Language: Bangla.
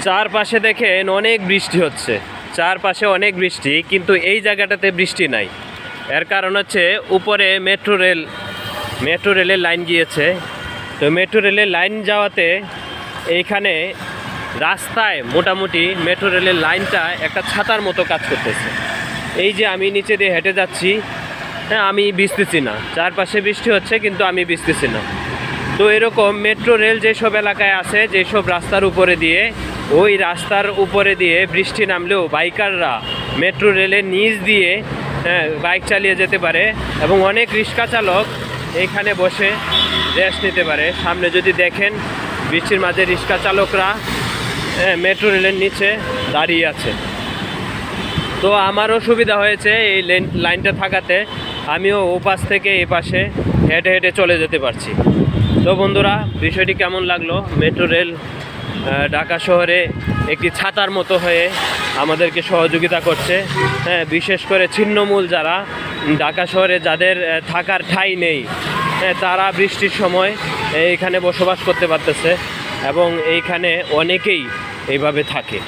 চারপাশে দেখেন অনেক বৃষ্টি হচ্ছে, চারপাশে অনেক বৃষ্টি, কিন্তু এই জায়গাটাতে বৃষ্টি নাই। এর কারণ হচ্ছে উপরে মেট্রো রেলের লাইন গিয়েছে। তো মেট্রো রেলের লাইন যাওয়াতে এইখানে রাস্তায় মোটামুটি মেট্রো রেলের লাইনটা একটা ছাতার মতো কাজ করতেছে। এই যে আমি নিচে দিয়ে হেঁটে যাচ্ছি, হ্যাঁ, আমি ভিজতেছি না। চারপাশে বৃষ্টি হচ্ছে কিন্তু আমি ভিজতেছি না। তো এরকম মেট্রো রেল যেসব এলাকায় আছে, যেসব রাস্তার উপরে দিয়ে, ওই রাস্তার উপরে দিয়ে বৃষ্টি নামলেও বাইকাররা মেট্রো রেলের নিচ দিয়ে বাইক চালিয়ে যেতে পারে এবং অনেক রিক্সা চালক এইখানে বসে রেস্ট নিতে পারে। সামনে যদি দেখেন বৃষ্টির মাঝে রিক্সা চালকরা মেট্রো রেলের নিচে দাঁড়িয়ে আছে। তো আমারও সুবিধা হয়েছে এই লাইনটা থাকাতে, আমিও ও পাশ থেকে এ পাশে হেঁটে হেঁটে চলে যেতে পারছি। তো বন্ধুরা, বিষয়টি কেমন লাগলো? মেট্রো রেল ঢাকা শহরে একটি ছাতার মতো হয়ে আমাদেরকে সহযোগিতা করছে। হ্যাঁ, বিশেষ করে ছিন্নমূল যারা ঢাকা শহরে, যাদের থাকার ঠাঁই নেই, হ্যাঁ, তারা বৃষ্টির সময় এইখানে বসবাস করতে পারতেছে এবং এইখানে অনেকেই এইভাবে থাকে।